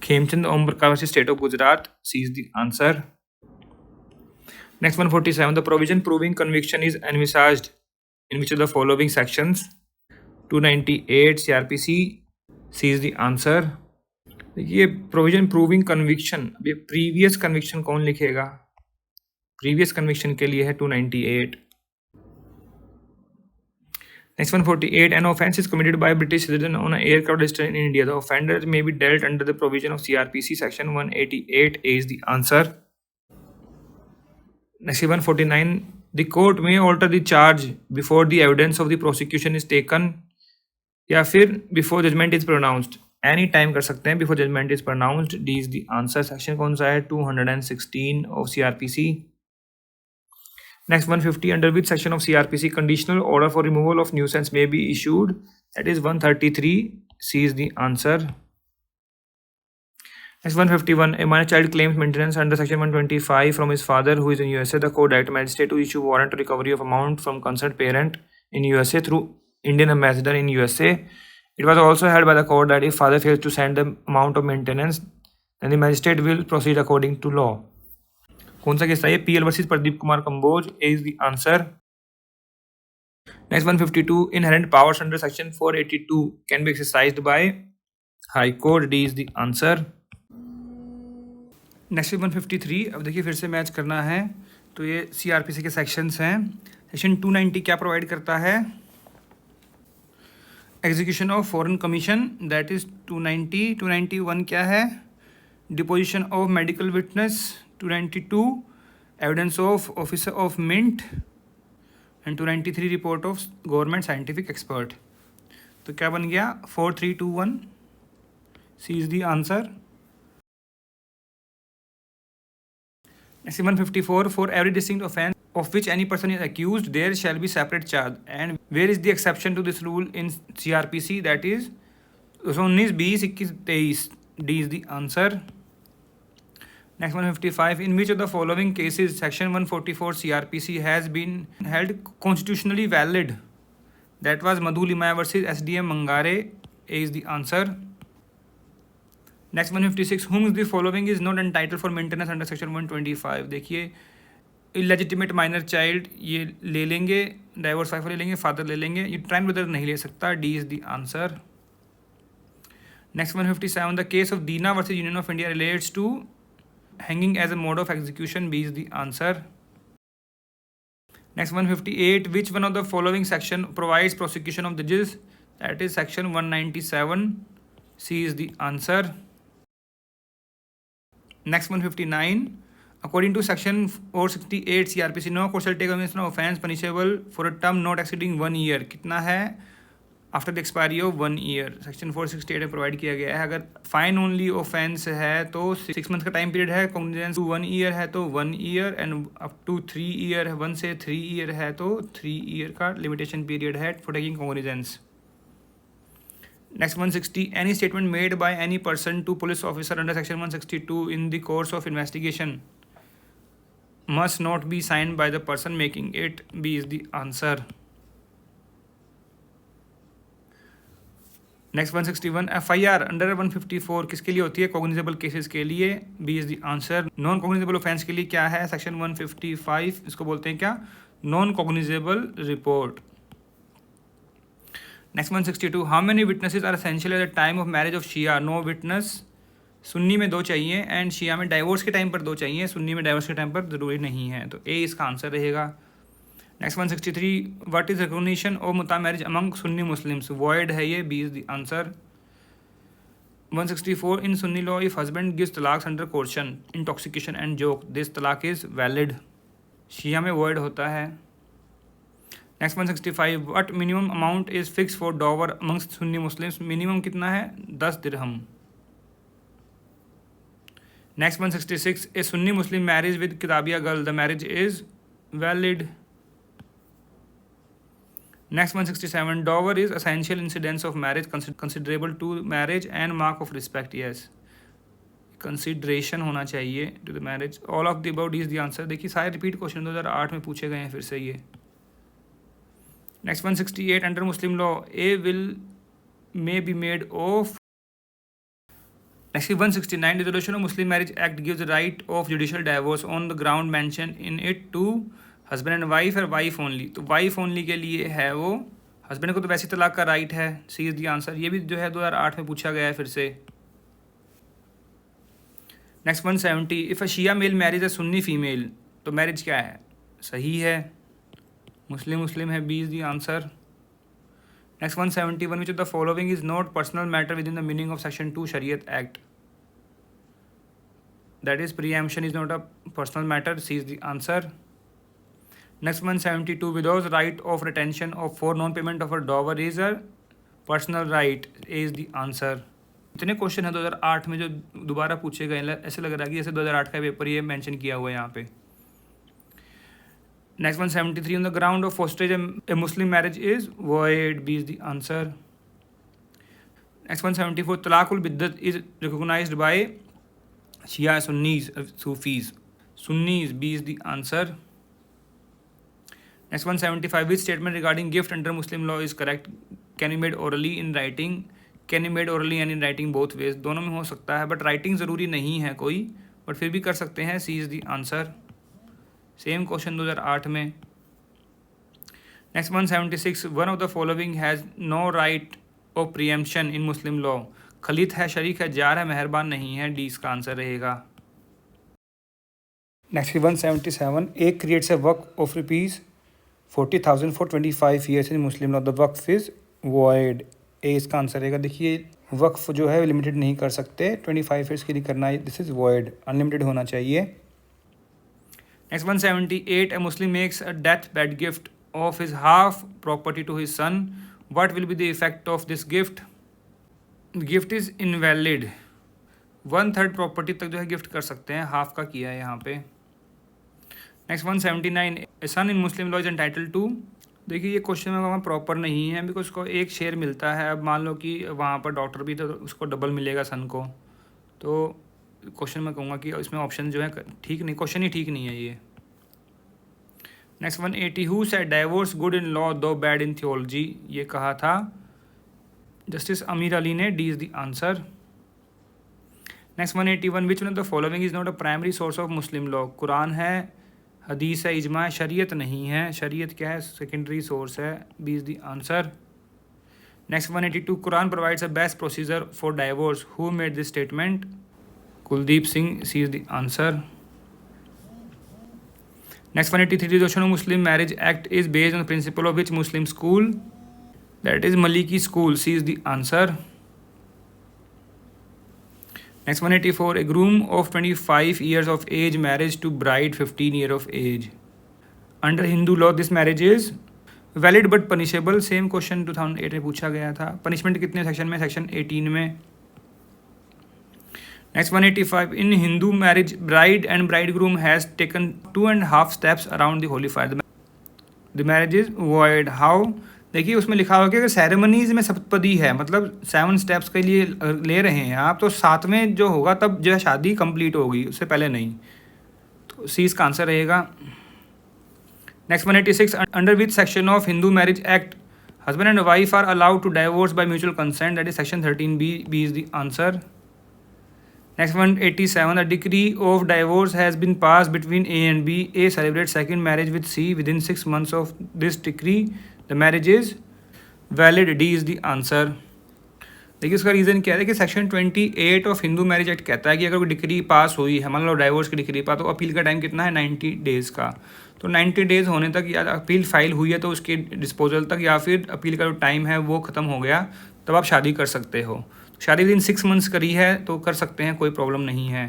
Khemchand Om Prakash state of Gujarat, C is the answer. Next 147 the provision proving conviction is envisaged in which of the following sections, 298 CRPC, C is the answer. देखिए प्रोविजन प्रूविंग कन्विक्शन, अभी प्रीवियस कन्विक्शन कौन लिखेगा, प्रीवियस कन्विक्शन के लिए है 298. Next 148 an offence is committed by a British citizen on an aircraft registered in India, the offender may be dealt under the provision of CRPC section 188, A is the answer. Next 149 the court may alter the charge before the evidence of the prosecution is taken या फिर before judgement is pronounced, any time कर सकते हैं before judgement is pronounced, D is the answer. Section कौन सा है 216 of CrPC. Next 150 under which section of CrPC conditional order for removal of nuisance may be issued, that is 133, C is the answer. Next 151 a minor child claims maintenance under section 125 from his father who is in USA, the court directs magistrate to issue warrant to recovery of amount from concerned parent in USA through Indian ambassador in USA. It was also held by the court that if father fails to send the amount of maintenance, then the magistrate will proceed according to law. कौन सा केस था ये, PL versus Pradeep Kumar Kamboj, A is the answer. Next 152 inherent powers under section 482 can be exercised by High Court, D is the answer. Next 153, अब देखिए फिर से मैच करना है, तो ये CRPC के सेक्शंस हैं। सेक्शन 290 क्या प्रोवाइड करता है, execution of foreign commission, that is 290। 291 क्या है, deposition of medical witness, 292 evidence of officer of mint, and 293 report of government scientific expert. तो क्या बन गया 4321, C is the answer. Next 154 for every distinct offence of which any person is accused there shall be separate charge, and where is the exception to this rule in CRPC, that is 19, 20, 21, 23, D is the answer. Next 155 in which of the following cases section 144 CRPC has been held constitutionally valid, that was Madhu Limaya versus SDM Mangare, A is the answer. Next 156 whom the following is not entitled for maintenance under section 125, देखिए इलेजिटिमेट माइनर चाइल्ड ये ले लेंगे, डाइवोर्स वाइफ ले लेंगे, फादर ले लेंगे, ये ट्राइन ब्रदर नहीं ले सकता, D is the answer. Next 157 the case of Deena versus union of India relates to hanging as a mode of execution, B is the answer. Next 158 which one of the following section provides prosecution of जजेस, that is section 197, C is the answer. Next 159 according to section 468 CRPC no court shall take an offence punishable for a term not exceeding 1 year, कितना है after the expiry of 1 year. Section 468 में प्रोवाइड किया गया है अगर फाइन ओनली ऑफेंस है तो 6 मंथ का टाइम पीरियड है, कॉग्निजेंस टू 1 ईयर है तो 1 year, and up to 3 year है, 1 से 3 ईयर है तो 3 ईयर का लिमिटेशन पीरियड है for taking cognizance. Next 160, any statement made by any person to police officer under section 162 in the course of investigation must not be signed by the person making it. B is the answer. Next 161, FIR under 154 किसके लिए होती है? कॉग्निजेबल केसेस के लिए। B is the answer. Non cognizable offence के लिए क्या है? सेक्शन 155, इसको बोलते हैं क्या? Non cognizable report. Next 162, how many witnesses are essential at the time of marriage of Shia? No witness. Sunni में 2 चाहिए एंड शिया में डाइवोर्स के टाइम पर 2 चाहिए, सुन्नी में डाइवोर्स के टाइम पर ज़रूरी नहीं है, तो ए इसका आंसर रहेगा। Next 163, what is recognition of muta marriage among Sunni Muslims? Void है ये, B is the answer. 164, in Sunni law if husband gives talaq under coercion, intoxication and joke, this talaq is valid. Shia में वॉइड होता है। Next 165, what minimum amount is fix for dower among Sunni Muslims? Minimum कितना है? 10 dirham. Next 166, a Sunni Muslim marriage with kitabia girl, the marriage is valid. Next 167, dower is essential incidence of marriage considerable to marriage and mark of respect, yes consideration होना चाहिए to the marriage. All of the above is the answer. देखिए सारे रिपीट क्वेश्चन 2008 में पूछे गए हैं फिर से ये। Next 168, under Muslim law A will may be made of. Next 169, resolution of Muslim Marriage Act gives the right of judicial divorce on the ground mentioned in it to husband and wife or wife only। तो wife only के लिए है वो, husband को तो वैसे तलाक का राइट है, सी इज द आंसर। ये भी जो है 2008 में पूछा गया है फिर से। Next 170, if a Shia male marriage a Sunni female, तो मैरिज क्या है? सही है, मुस्लिम मुस्लिम है, B is the answer. Next 171, which of the following is not personal matter with in the meaning of section 2 Shariat act? That is, preemption is not a personal matter, C is the answer. Next 172, widow's right of retention of for non-payment of a dower is a personal right, A is the answer. इतने क्वेश्चन है 2008 में जो दोबारा पूछे गए, ऐसे लग रहा है कि जैसे 2008 का पेपर ये मेंशन किया हुआ है यहाँ पे। Next 173, on the ground of fosterage a Muslim marriage is void, B is the answer. Next 174, talaqul biddat is recognized by Shia, Sunnis, Sufis, Sunnis, B is the answer. Next 175, which statement regarding gift under Muslim law is correct? Can be made orally, in writing? Can be made orally and in writing both ways, दोनों में हो सकता है, बट राइटिंग ज़रूरी नहीं है कोई, बट फिर भी कर सकते हैं, C is the answer। Same question 2008 में। Next 176, one of the following has no right of preemption in Muslim law? Khalit है, शरीक है, जार है, मेहरबान नहीं है, डी इसका आंसर रहेगा। नेक्स्ट 177, एक creates a waqf of ₹40,000 for 25 years in Muslim law, the waqf is void, A इसका आंसर रहेगा। देखिए वक्फ जो है लिमिटेड नहीं कर सकते, 25 ईयर्स के लिए करना है, दिस इज वॉइड, अनलिमिटेड होना चाहिए। Next 178, a Muslim makes a death bed gift of his half property to his son, what will be the effect of this gift? Gift is invalid, 1/3 property तक जो है गिफ्ट कर सकते हैं, हाफ का किया है यहाँ पे। Next 179, a son in Muslim law is entitled to. देखिए ये क्वेश्चन में वहाँ प्रॉपर नहीं है, बिकॉज उसको एक शेयर मिलता है। अब मान लो कि वहाँ पर डॉक्टर भी तो उसको डबल मिलेगा सन को, तो क्वेश्चन मैं कहूँगा कि इसमें ऑप्शन जो है ठीक नहीं, क्वेश्चन ही ठीक नहीं है ये। Next 180, who said divorce good in law दो बैड इन थियोलॉजी? ये कहा था जस्टिस अमीर अली ने, D is the answer. Next 181, which one of the following is not a primary source of Muslim law? Quran है, हदीस है, इजमा है, शरीयत नहीं है। शरीयत क्या है? सेकेंडरी सोर्स है, B is the answer. Next 182, Quran provides a best procedure for divorce, who made this statement? Kuldeep Singh, C is the answer. Next 183, resolution of Muslim Marriage Act is based on the principle of which Muslim school? That is Maliki school, C is the answer. Next 184, a groom of 25 years of age marriage to bride 15 year of age. Under Hindu law this marriage is valid but punishable, same question 2008 में पूछा गया था। पनिशमेंट कितने सेक्शन में? सेक्शन 18 में। Next 185, in Hindu marriage bride and bridegroom has taken 2.5 steps around the Holi fire, the marriage is void, how? देखिए उसमें लिखा हुआ कि अगर सेरेमनीज में सप्तपदी है, मतलब 7 स्टेप्स के लिए ले रहे हैं आप, तो 7वें जो होगा तब जो है शादी कंप्लीट होगी, उससे पहले नहीं। तो सी इसका आंसर रहेगा। Next 186, under which section of Hindu marriage act husband and wife are allowed to divorce by mutual consent, that is section 13B, B is the answer. Next 187, a decree of divorce has been passed between A and B. A celebrates second marriage with C. Within 6 months of this decree, the marriage is valid. D is the answer. देखिए उसका रीज़न क्या है कि section 28 of Hindu marriage act कहता है कि अगर कोई डिक्री पास हुई है, मान लो डाइवोर्स की डिक्री पास, तो अपील का टाइम कितना है? 90 डेज़ का। तो 90 डेज़ होने तक या अपील फाइल हुई है तो उसके डिस्पोजल तक, या फिर अपील का जो टाइम है वो ख़त्म हो गया, तब आप शादी कर सकते हो। शादी विदिन 6 मंथ्स करी है तो कर सकते हैं, कोई प्रॉब्लम नहीं है।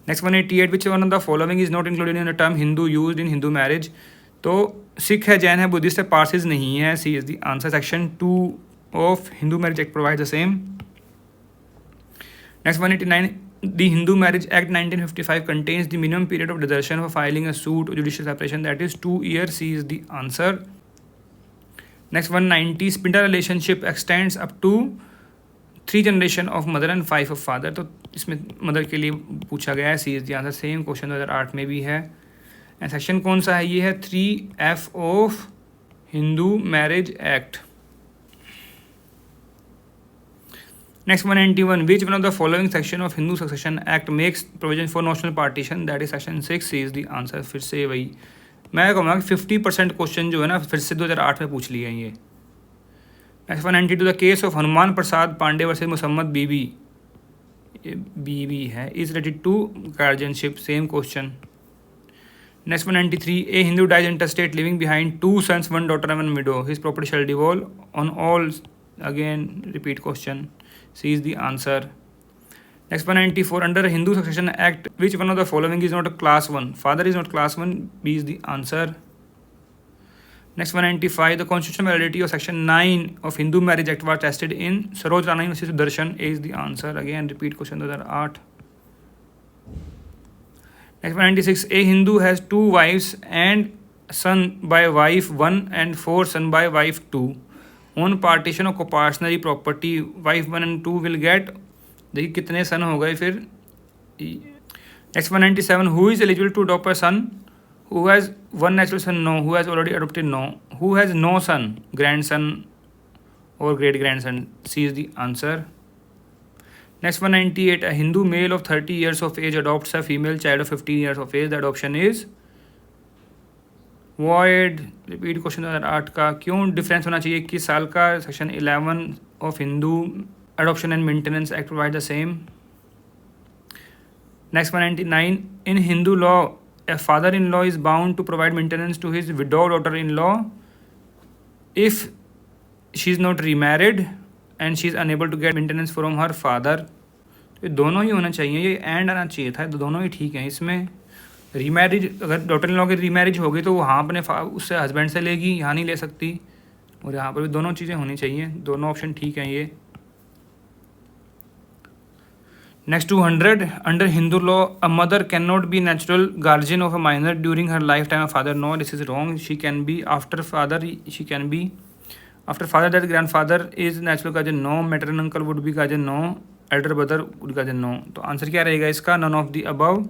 Next 188, which one of the following is not included in the term Hindu used in Hindu marriage? तो सिख है, जैन है, बुद्धिस्ट है, पारसीज नहीं है। C is the answer. Section 2 of Hindu marriage act provide the same. Next 189, the Hindu marriage act 1955 contains the minimum period of desertion for filing a suit और judicial separation, that is 2 years. C is the answer. Next 190, sapinda relationship extends up to 3 generation of mother and 5 of father. तो इसमें मदर के लिए पूछा गया है। C is the answer. Same question 2008 में भी है। एंड सेक्शन कौन सा है? ये है 3F of Hindu marriage act. Next 191, which one of the following section of Hindu succession act makes provision for notional partition, that is section 6। C is the answer. फिर से वही मैं कहूँगा कि 50% क्वेश्चन जो है ना फिर से 2008 में पूछ लिए हैं ये। Next 192, the case of Hanuman Prasad Pandey versus Mohammad Bibi, Bibi है, is related to guardianship. Same question. Next 193, a Hindu dies intestate living behind 2 sons 1 daughter and 1 widow, his property shall devolve on all, again repeat question. C is the answer. Next 194, under Hindu Succession Act, which one of the following is not a class 1? Father is not class 1. B is the answer. Next 195, the constitutional validity of Section 9 of Hindu Marriage Act was tested in Saroj Rana versus Darshan. A is the answer. Again, repeat question 2008. Next 196, a Hindu has 2 wives and son by wife 1 and 4 son by wife 2. On partition of co-partnership property, wife 1 and 2 will get, देखिए कितने सन हो गए फिर। Next 197, who is eligible to adopt a son who has 1 natural son? No. Who has already adopted? No. Who has no son, grand son और great grand son? C is the answer. Next 198, a Hindu male of 30 years of age adopts a female child of 15 years of age, the adoption is void. Repeat question 2008 का। क्यों डिफरेंस होना चाहिए 21 साल का? Section 11 of Hindu Adoption and Maintenance Act provide the same. Next 199, in Hindu law, a father-in-law is bound to provide maintenance to his widowed daughter-in-law if she is not remarried and she is unable to get maintenance from her father. तो ये दोनों ही होना चाहिए, ये एंड आना चाहिए था, तो दोनों ही ठीक हैं। इसमें रीमैरिज, अगर डॉटर इन लॉ की रीमैरिज होगी तो वहाँ अपने उससे हस्बैंड से लेगी, यहाँ नहीं ले सकती। और यहाँ पर भी दोनों चीज़ें होनी चाहिए, दोनों ऑप्शन ठीक हैं ये। Next 200, under Hindu law, a mother cannot be natural guardian of a minor during her lifetime of father. No, this is wrong. She can be after father. She can be after father. That grandfather is natural guardian. No. Maternal uncle would be guardian. No. Elder brother would be guardian. No. तो आंसर क्या रहेगा इसका? None of the above.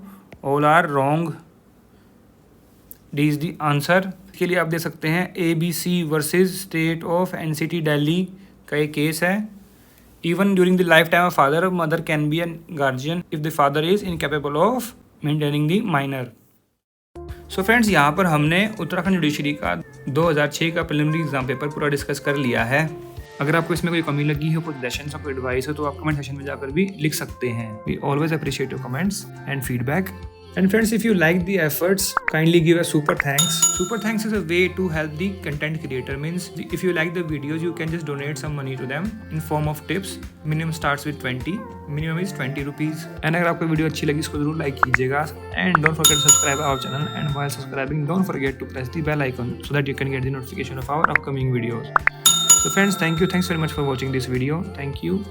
All are wrong. D is the answer. इसके लिए आप दे सकते हैं ABC versus state of NCT Delhi का एक केस है। Even during the lifetime of father, mother can be a guardian if the father is incapable of maintaining the minor. So friends, यहाँ पर हमने उत्तराखंड जुडिशरी का 2006 का प्रिलिमिनरी एग्जाम पेपर पूरा डिस्कस कर लिया है। अगर आपको इसमें कोई कमी लगी हो, कोई सजेशंस या कोई एडवाइस हो, तो आप कमेंट सेक्शन में जाकर भी लिख सकते हैं। We always appreciate your comments and feedback. And friends, if you like the efforts, kindly give a super thanks. Super thanks is a way to help the content creator. Means if you like the videos, you can just donate some money to them in form of tips. Minimum starts with 20. Minimum is 20 rupees. And अगर आपको वीडियो अच्छी लगी इसको जरूर लाइक कीजिएगा. And don't forget to subscribe our channel. And while subscribing, don't forget to press the bell icon so that you can get the notification of our upcoming videos. So friends, thank you. Thanks very much for watching this video. Thank you.